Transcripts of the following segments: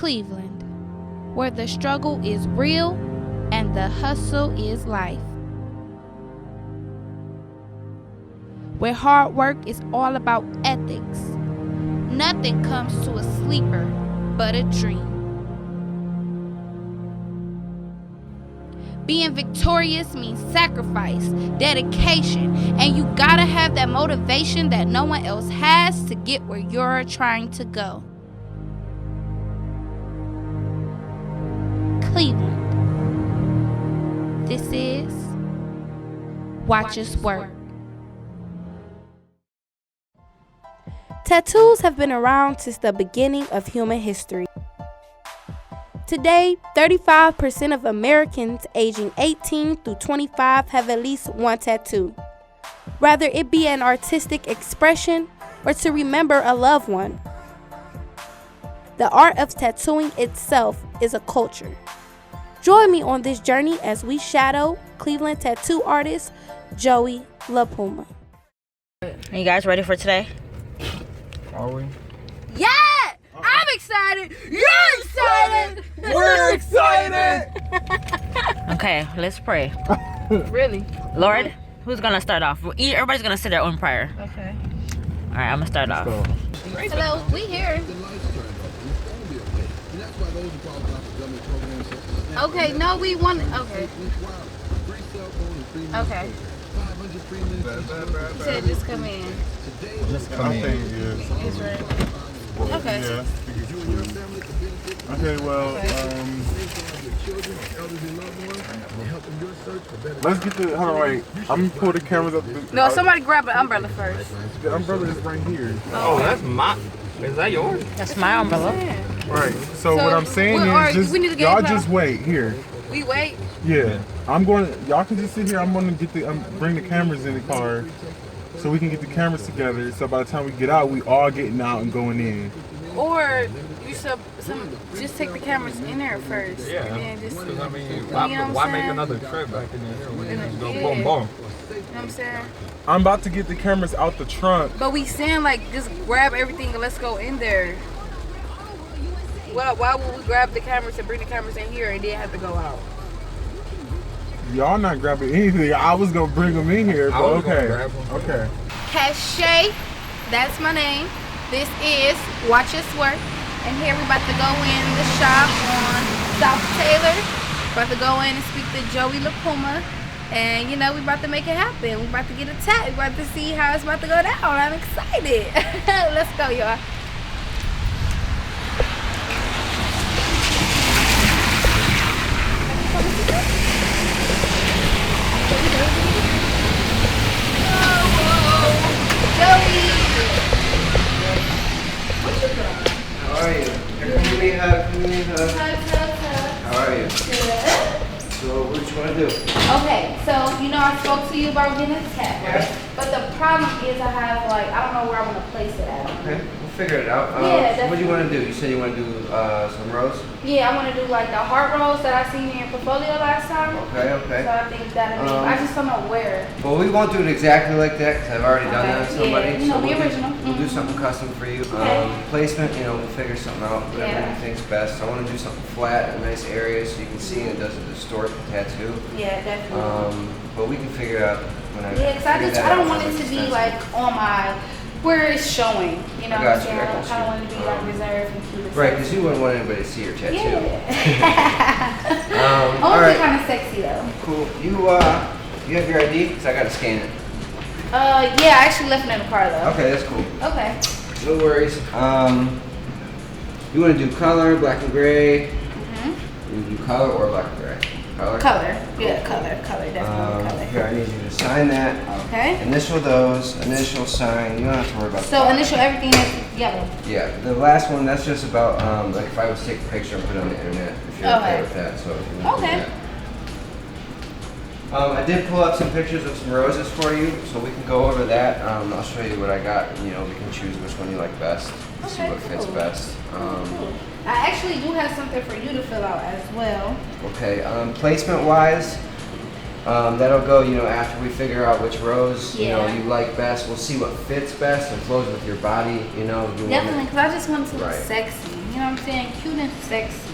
Cleveland, where the struggle is real and the hustle is life. Where hard work is all about ethics. Nothing comes to a sleeper but a dream. Being victorious means sacrifice, dedication, and you gotta have that motivation that no one else has to get where you're trying to go. Cleveland. This is Watch Us Work. Tattoos have been around since the beginning of human history. Today, 35% of Americans aging 18 through 25 have at least one tattoo. Whether it be an artistic expression or to remember a loved one. The art of tattooing itself is a culture. Join me on this journey as we shadow Cleveland tattoo artist Joey LaPuma. Are you guys ready for today? Are we? Yeah! I'm excited! You're excited! We're excited! Okay, let's pray. Really? Lord, who's gonna start off? Everybody's gonna say their own prayer. Okay. All right, I'm gonna start off. Hello, we here. Okay, no, we want. Okay. Okay. You said just come in. Just come in. It's right. Okay. Yeah. Okay, well, let's get the, hold on, wait. I'm gonna pull the cameras up. No, somebody grab an umbrella first. The umbrella is right here. Oh, that's my. Is that yours? That's my umbrella. Right. So what I'm saying is, just, we need to get y'all it just wait here. We wait. Yeah. Y'all can just sit here. I'm gonna get bring the cameras in the car, so we can get the cameras together. So by the time we get out, we all getting out and going in. Or you should just take the cameras in there first. Yeah. And then just, Because I mean, you know what why I'm make saying? another trip back in there? We can just go Yeah. boom, boom. You know what I'm saying? I'm about to get the cameras out the trunk. But we saying like just grab everything and let's go in there. Well, why would we grab the cameras and bring the cameras in here and then have to go out? Y'all not grabbing anything. I was gonna bring them in here, I but was gonna okay. grab 'em. Okay. Cache, that's my name. This is Watch Us Work. And here we about to go in the shop on South Taylor. About to go in and speak to Joey LaPuma. And you know, we about to make it happen. We about to get a tat. We about to see how it's about to go down. I'm excited. Let's go, y'all. Joey! How are you? Here, give me a hug, give me a hug. How are you? Good. So, what you want to do? Okay, so you know I spoke to you about getting a tat, right? Yeah. But the problem is I have like, I don't know where I'm gonna place it at. Okay, we'll figure it out. Yeah, so what do you want to do? You said you want to do some rows? Yeah, I want to do like the heart rolls that I seen in your portfolio last time. Okay, So okay. I think that'll be, I just don't know where. Well, we won't do it exactly like that because I've already done that on Okay, somebody. yeah, you know, so the we'll original. We'll do something custom for you. Okay. Placement, you know, we'll figure something out, whatever Yeah. you think's best. I want to do something flat, a nice area so you can see and it doesn't distort the tattoo. Yeah, definitely. But we can figure it out when I Yeah, because figure that I don't out want it when to it's be done. like on my, where it's showing. You know I what I'm got you, saying? I I got kind of you. want it to be like reserved and keep it Right, safe. because you wouldn't want anybody to see your tattoo. Yeah. I All want to right. be kind of sexy though. Cool. You have your ID? Because I got to scan it. Yeah, I actually left it in the car though. Okay, that's cool. Okay. No worries. You want to do color, black and gray? You do color or black and gray? Color? Color. Yeah, color, definitely color. Here, I need you to sign that. Okay. Initial those, initial sign. You don't have to worry about So that. initial everything is yellow. Yeah, the last one, that's just about, like if I was to take a picture and put it on the internet, if you're okay with that. So if you want to do that. I did pull up some pictures of some roses for you, so we can go over that. I'll show you what I got. You know, we can choose which one you like best, see what fits best. I actually do have something for you to fill out as well. Okay, placement-wise, that'll go, you know, after we figure out which rows, you know, you like best. We'll see what fits best and flows with your body, you know. Definitely, because I just want to look Right. sexy. You know what I'm saying? Cute and sexy.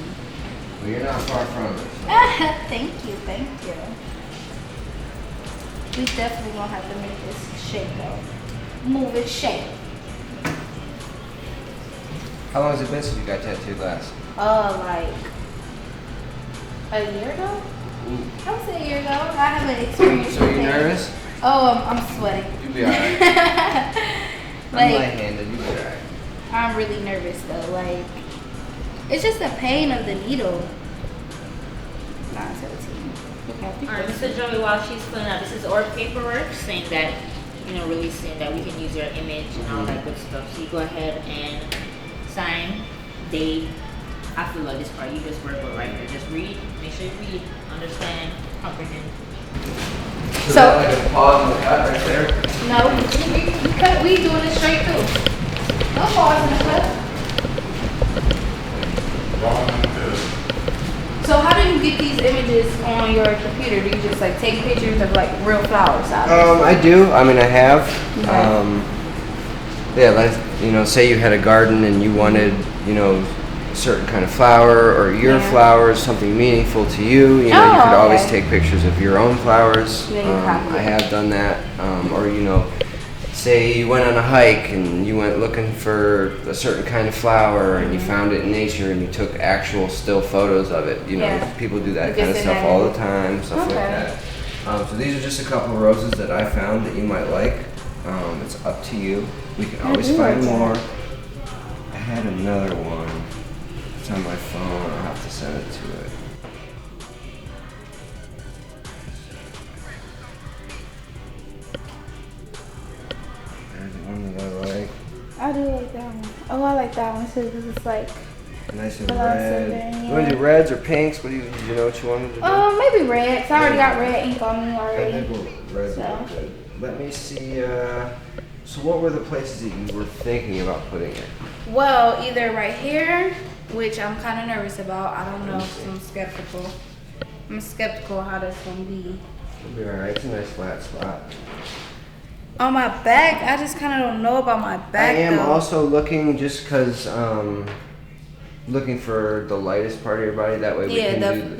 Well, you're not far from it. Thank you. We definitely gonna have to make this shake though. Move it, shake. How long has it been since you got tattooed last? Like a year ago? I would say a year ago. I haven't experienced So you anything. nervous? Oh, I'm sweating. You'll be alright. I'm Like, light-handed, you'll be alright. I'm really nervous though. Like, it's just the pain of the needle. 9/17. Alright, Mr. Joey, while she's filling out, this is our paperwork saying that, releasing that we can use your image and all that good stuff. So you go ahead and sign, date. I feel like this part, you just work with right here. Just read, make sure you read, understand, comprehend. So that like a pause in the cut right there? No, we doing it straight through. No pause in the cut. So how do you get these images on your computer? Do you just like take pictures of like real flowers out? I do. I mean, I have. Okay. Like, say you had a garden and you wanted, a certain kind of flower or your flowers, something meaningful to you. You could always take pictures of your own flowers. I have done that. Or, say you went on a hike and you went looking for a certain kind of flower and you found it in nature and you took actual still photos of it. People do that kind of stuff all the time, stuff like that. So these are just a couple of roses that I found that you might like. It's up to you. We can always find more. I had another one. It's on my phone. I'll have to send it to it. There's one that I like. I do like that one. Oh, I like that one too because it's like nice and red. You want to do reds or pinks? Did you know what you wanted to do? Maybe red. 'Cause I already got red ink on me I already. think reds are good. Let me see. So what were the places that you were thinking about putting it? Well, either right here, which I'm kind of nervous about. I don't know. 'Cause I'm skeptical. I'm skeptical how that's gonna be. It'll be alright. It's a nice flat spot. On my back, I just kind of don't know about my back. I am though. also looking just because looking for the lightest part of your body. That way we can do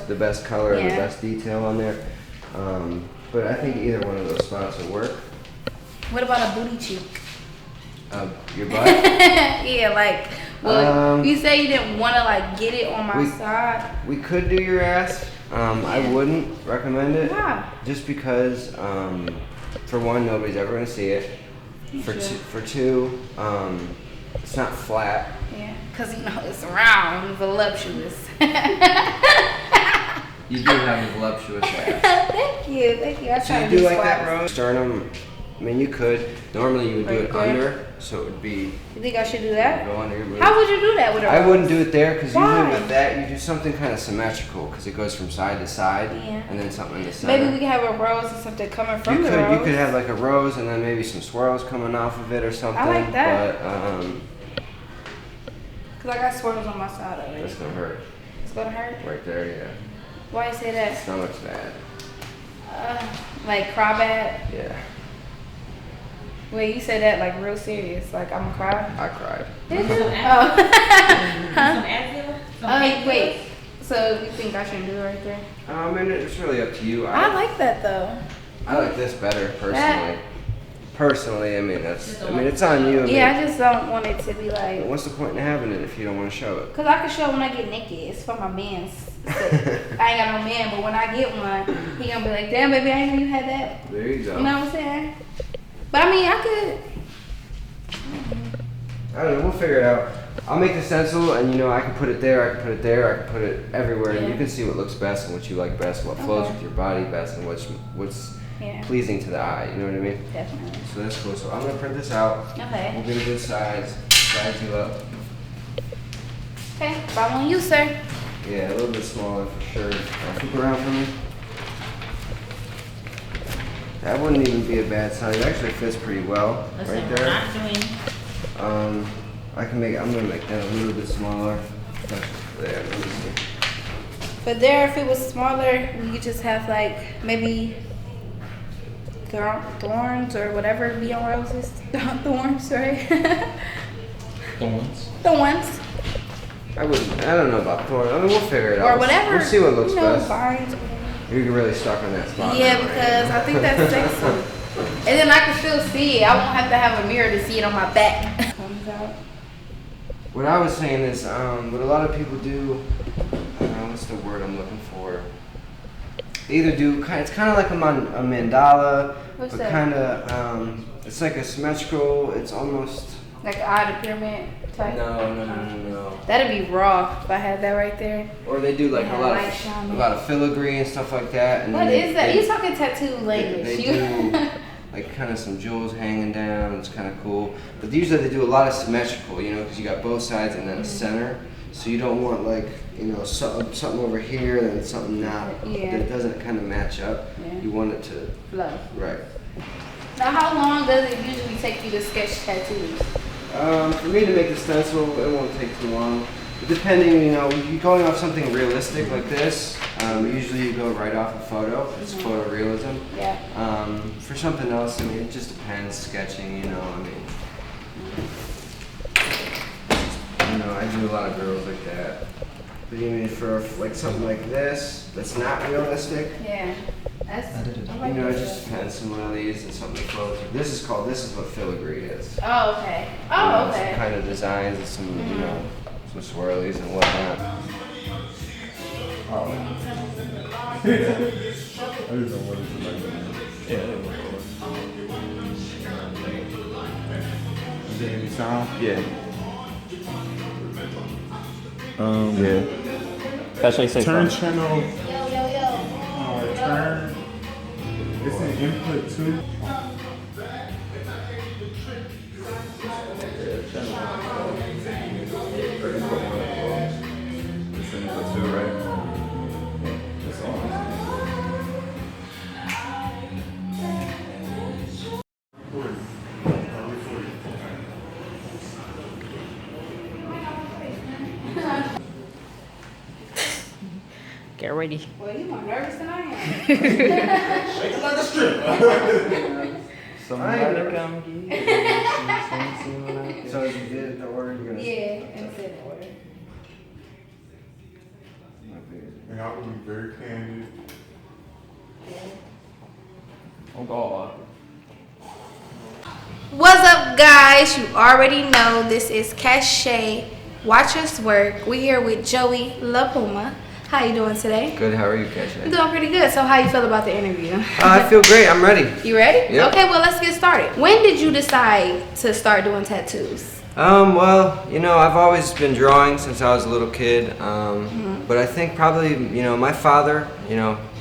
the best color and the best detail on there. But I think either one of those spots will work. What about a booty cheek? Your butt? Yeah, like, well, you say you didn't want to like get it on my side. We could do your ass. I wouldn't recommend it. Why? Just because, for one, nobody's ever gonna see it. For two, it's not flat. Yeah, cause it's round and voluptuous. You do have a voluptuous ass. Thank you. I So try you to do be like that, squats. Rose? Sternum. I mean, you could. Normally, you would do Right it there. under, so it would be You think I should do that? go under your boobs. How would you do that with a I rose? wouldn't do it there because usually Why? with that you do something kind of symmetrical because it goes from side to side and then something in the center. Maybe we can have a rose and something coming from the rose. You could have like a rose and then maybe some swirls coming off of it or something. I like that. But Cause I got swirls on my side already. that's gonna hurt. It's gonna hurt. Right there, yeah. Why you say that? Stomach's bad. Like cry bad. Yeah, Wait, you said that like real serious. Like I'm gonna cry. I cried. Did you? Some Oh. Some Advil? Some painkillers? Wait. So you think I shouldn't do it right there? I mean, it's really up to you. I like that though. I like this better personally. That- Personally, I mean it's on you. I mean, Yeah, I just don't want it to be like. what's the point in having it if you don't want to show it? Cause I can show when I get naked. It's for my man's. I ain't got no man, but when I get one, he gonna be like, "Damn, baby, I didn't know you had that." There you go. You know what I'm saying? But I mean, I could. I don't know, we'll figure it out. I'll make the stencil and I can put it there, I can put it there, I can put it everywhere and you can see what looks best and what you like best, what flows with your body best and what's pleasing to the eye, you know what I mean? Definitely. So that's cool. So I'm gonna print this out. Okay. We'll get a good size you up. Okay, following you, sir. Yeah, a little bit smaller for sure. Flip around for me. That wouldn't even be a bad size. It actually fits pretty well Listen, right we're there. not doing. I'm gonna make that a little bit smaller. There, let me see. But there, if it was smaller, we could just have like maybe thorns or whatever be on roses. Thorns, right? Thorns. I don't know about thorn. I mean, we'll figure it out. Or whatever. We'll see what looks best. Vines. You're really stuck on that spot. Yeah, because I think that's sexy. And then I can still see it. I won't have to have a mirror to see it on my back. Comes out. What I was saying is, what a lot of people do, what's the word I'm looking for? They either do, it's kind of like a mandala, What's but that? kind of, it's like a symmetrical, it's almost... Like an eye of pyramid type? No. That'd be raw if I had that right there. Or they do like Yeah, a lot light shining. of, filigree and stuff like that. And What then is that? You talking tattoo language. They do like kind of some jewels hanging down. It's kind of cool. But usually they do a lot of symmetrical, because you got both sides and then a center. So you don't want like, something over here and then something not that doesn't kind of match up. Yeah. You want it to Flow. right. Now, how long does it usually take you to sketch tattoos? For me to make the stencil, it won't take too long. But depending, you're going off something realistic like this, usually you go right off a photo. It's photorealism. Yeah. For something else, it just depends. Sketching, I do a lot of girls like that. But for like something like this, that's not realistic. Yeah. It just depends. Some of these and something close. This is what filigree is. Oh, okay. Some kind of designs and some, some swirlies and whatnot. Oh. I just don't want it to like. Is there any sound? Yeah. Yeah. Say Turn something. channel. Yo. Turn. It's an input too. Get ready. Well, you more nervous than I am. Shake it like a strip. Somebody come get it. So if you did the order, you're gonna. And sit in order. And I would be very candid. Oh God. What's up, guys? You already know this is Cache. Watch us work. We're here with Joey La Puma. How you doing today? Good. How are you, Cache? I'm doing pretty good. So how you feel about the interview? I feel great. I'm ready. You ready? Yep. Okay, well, let's get started. When did you decide to start doing tattoos? Well, I've always been drawing since I was a little kid. But I think probably, my father,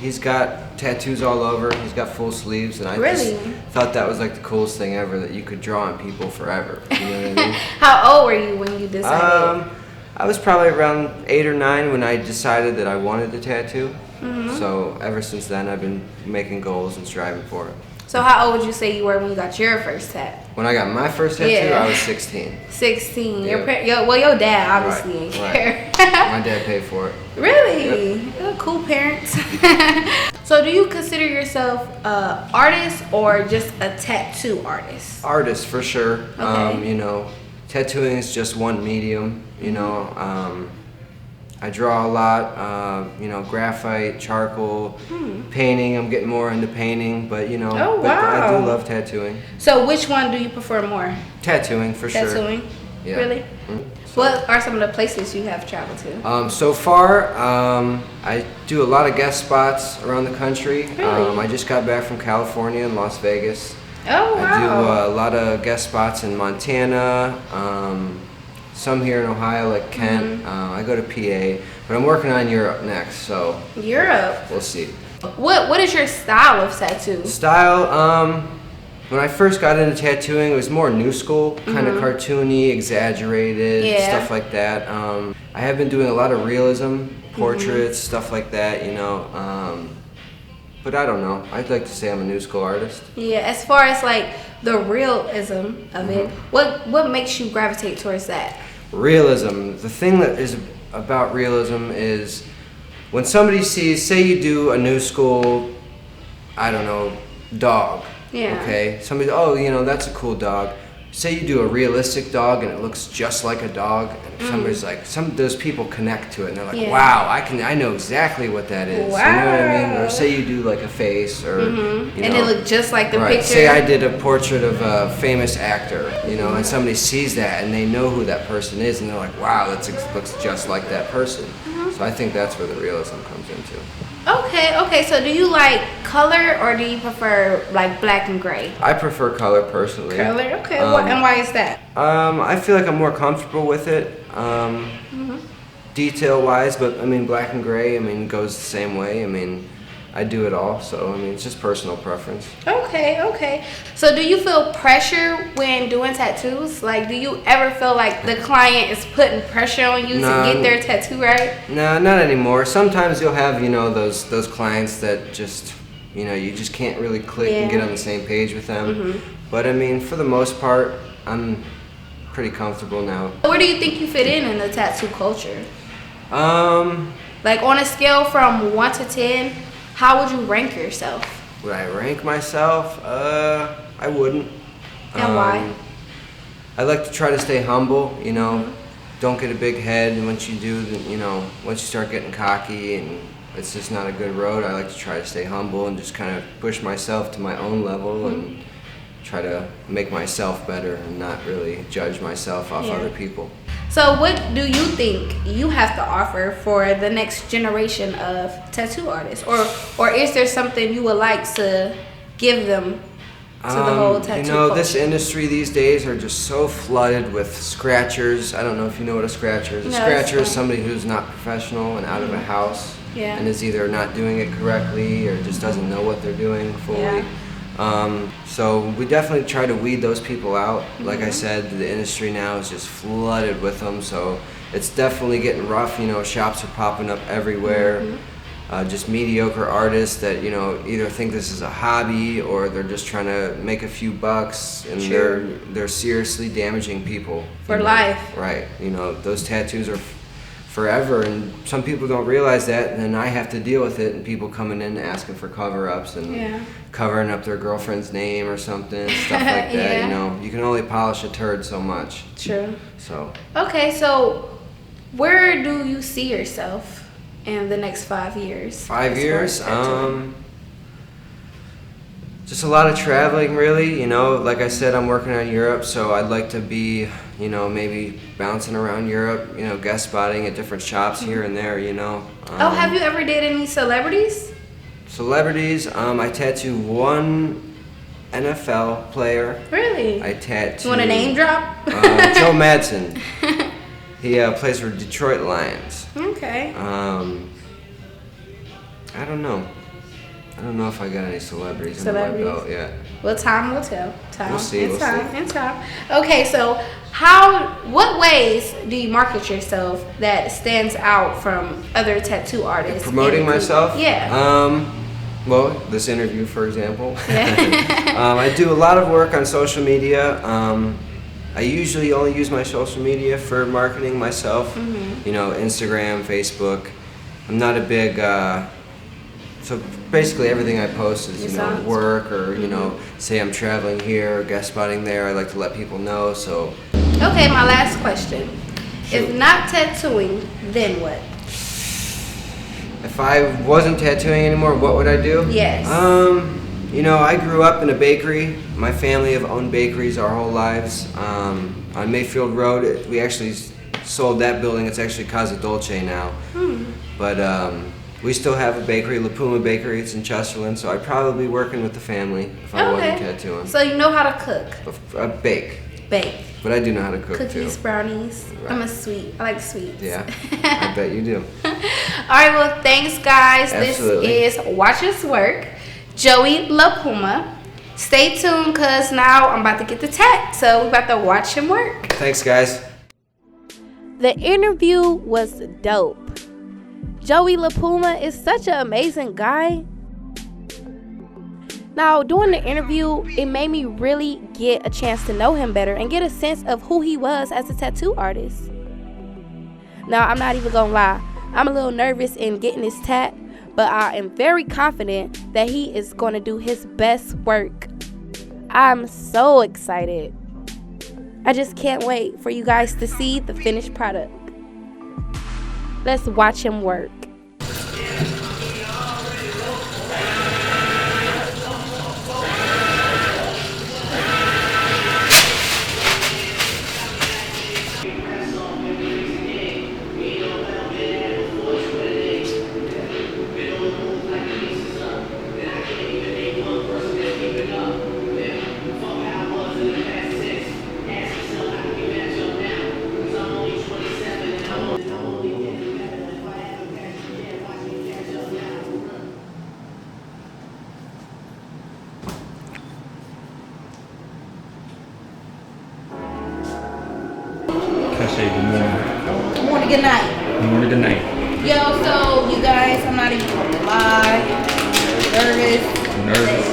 he's got tattoos all over. He's got full sleeves, and I Really? just thought that was like the coolest thing ever, that you could draw on people forever. You know what I mean? How old were you when you decided? I was probably around 8 or 9 when I decided that I wanted a tattoo. So ever since then, I've been making goals and striving for it. So how old would you say you were when you got your first tat? When I got my first tattoo, Yeah. I was 16. 16. Yeah. Your dad obviously ain't Right. care. My dad paid for it. Really? Cool parents. So do you consider yourself an artist or just a tattoo artist? Artist for sure. Okay. Tattooing is just one medium. I draw a lot. Graphite, charcoal, painting. I'm getting more into painting, but Oh, but I wow. do love tattooing. So which one do you prefer more? Tattooing for sure. Tattooing? Yeah. Really? What are some of the places you have traveled to? So far, I do a lot of guest spots around the country. Really? I just got back from California and Las Vegas. Oh, wow. I do a lot of guest spots in Montana, some here in Ohio, like Kent. I go to PA, but I'm working on Europe next, so Europe. we'll see. What is your style of tattoo? Style, when I first got into tattooing, it was more new school, kind of cartoony, exaggerated, Yeah. stuff like that. I have been doing a lot of realism, portraits, stuff like that, but I don't know. I'd like to say I'm a new school artist. Yeah, as far as like the realism of it, what makes you gravitate towards that? Realism. The thing that is about realism is when somebody sees, say you do a new school, I don't know, dog. Yeah. Okay. Somebody, that's a cool dog. say you do a realistic dog and it looks just like a dog, and somebody's like, those people connect to it and they're like, wow, I know exactly what that is. Wow. You know what I mean? Or say you do like a face, or you know, and it looked just like the right. picture. Say I did a portrait of a famous actor, you know, and somebody sees that and they know who that person is, and they're like, wow, that looks just like that person. So I think that's where the realism comes into. Okay. So do you like color or do you prefer like black and gray? I prefer color personally. Color, okay. And why is that? I feel like I'm more comfortable with it, detail-wise. But I mean, black and gray, goes the same way. I do it all. So it's just personal preference. Okay. So do you feel pressure when doing tattoos? Like, do you ever feel like the client is putting pressure on you to get their tattoo right? No, not anymore. Sometimes you'll have, those clients that just, you just can't really click and get on the same page with them. But for the most part, I'm pretty comfortable now. Where do you think you fit in the tattoo culture? Like on a scale from 1 to 10, how would you rank yourself? Would I rank myself? I wouldn't. And why? I like to try to stay humble, Don't get a big head, and once you do, once you start getting cocky and it's just not a good road, I like to try to stay humble and just kind of push myself to my own level and try to make myself better and not really judge myself off other people. So what do you think you have to offer for the next generation of tattoo artists? Or is there something you would like to give them to the whole tattoo culture? This industry these days are just so flooded with scratchers. I don't know if you know what a scratcher is. A scratcher is somebody who's not professional and out of a house and is either not doing it correctly or just doesn't know what they're doing fully. So we definitely try to weed those people out. Like I said, the industry now is just flooded with them, so it's definitely getting rough. Shops are popping up everywhere. Just mediocre artists that either think this is a hobby or they're just trying to make a few bucks, and they're seriously damaging people for life. Right. Those tattoos are forever, and some people don't realize that, and then I have to deal with it, and people coming in asking for cover-ups and covering up their girlfriend's name or something, stuff like that. You can only polish a turd so much. True. So okay, so where do you see yourself in the next 5 years? 5 years? Just a lot of traveling, really. Like I said, I'm working on Europe, so I'd like to be, maybe bouncing around Europe, guest spotting at different shops here and there, have you ever did any celebrities? Celebrities, I tattooed one NFL player. Really? I tattooed... You want a name drop? Joe Madsen. He plays for Detroit Lions. Okay. I don't know if I got any celebrities under my belt yet. Well, time will tell. We'll see. In time. Okay, so what ways do you market yourself that stands out from other tattoo artists? Promoting myself? Yeah. Well, this interview, for example. I do a lot of work on social media. I usually only use my social media for marketing myself. Instagram, Facebook. I'm not a big... So basically everything I post is, work or, say I'm traveling here or guest spotting there. I like to let people know, so. Okay, my last question. Shoot. If not tattooing, then what? If I wasn't tattooing anymore, what would I do? Yes. I grew up in a bakery. My family have owned bakeries our whole lives. On Mayfield Road, we actually sold that building. It's actually Casa Dolce now. But we still have a bakery, La Puma Bakery. It's in Chesterland, so I'd probably be working with the family if I wasn't tattooing. So you know how to cook? Bake. But I do know how to cook too. Cookies, brownies. Right. I like sweets. Yeah, I bet you do. All right, well, thanks, guys. Absolutely. This is Watch Us Work, Joey La Puma. Stay tuned, because now I'm about to get the tat, so we're about to watch him work. Thanks, guys. The interview was dope. Joey La Puma is such an amazing guy. Now, during the interview, it made me really get a chance to know him better and get a sense of who he was as a tattoo artist. Now, I'm not even gonna lie. I'm a little nervous in getting this tat, but I am very confident that he is going to do his best work. I'm so excited. I just can't wait for you guys to see the finished product. Let's watch him work. Cache, good morning. Good morning, good night. Good morning, good night. Yo, so you guys, I'm not even gonna lie. Nervous,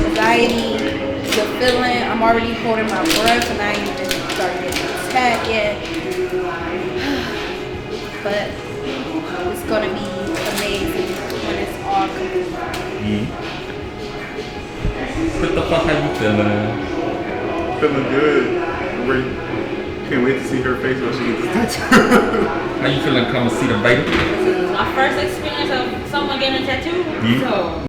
anxiety, the feeling. I'm already holding my breath and I ain't even started getting attacked yet. But it's gonna be amazing when it's all complete. What the fuck are you feeling? Feeling good. Can't wait to see her face when she gets this tattoo. How you feeling? Come see the baby? This is my first experience of someone getting a tattoo. So.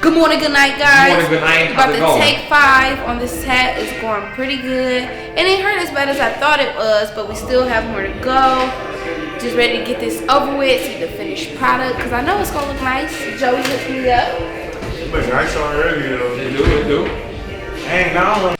Good morning, good night, guys. Good morning, good night. About to take 5 on this hat. It's going pretty good. It ain't hurt as bad as I thought it was, but we still have more to go. Just ready to get this over with, see the finished product, because I know it's going to look nice. Joey hooked me up. It looks nice already, though. It do. Hey, now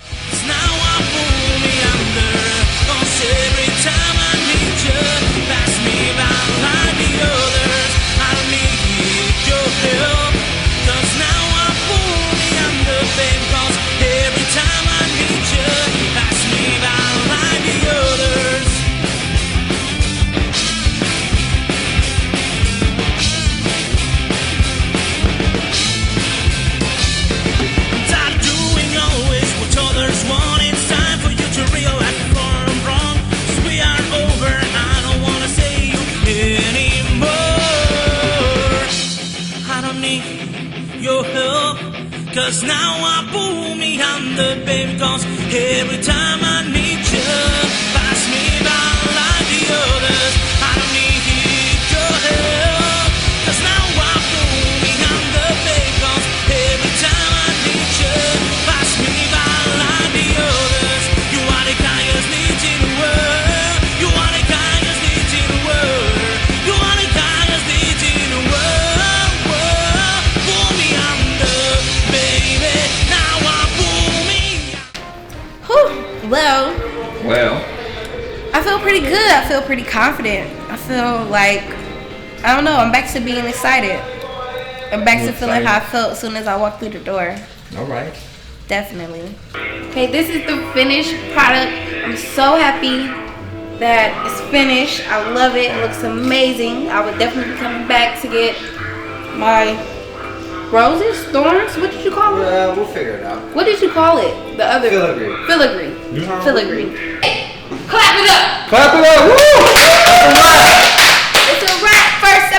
cause now I pull me under, baby, cause every time I need you, pass me by like the others. I don't need your help, cause now I pull me under, baby, cause every time I need you, pass me by like the others. You are the kindest bitch in the world. You are the kindest bitch in the world. You are the kindest bitch in the world. Pull me under. Well, I feel pretty good. I feel pretty confident. I feel like, I don't know, I'm back to being excited. I'm back to feeling how I felt as soon as I walked through the door. All right. Definitely. Okay, this is the finished product. I'm so happy that it's finished. I love it. It looks amazing. I would definitely be coming back to get my roses, thorns. What did you call it? We'll figure it out. What did you call it? The other Filigree. Filigree. Clap it up. Clap it up. Woo! It's a wrap. First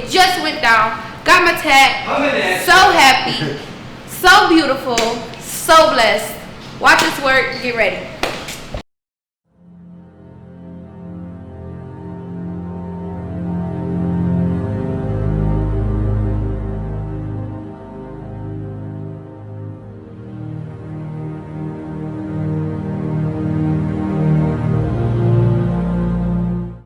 It just went down. Got my tat. So happy. So beautiful. So blessed. Watch us work. Get ready.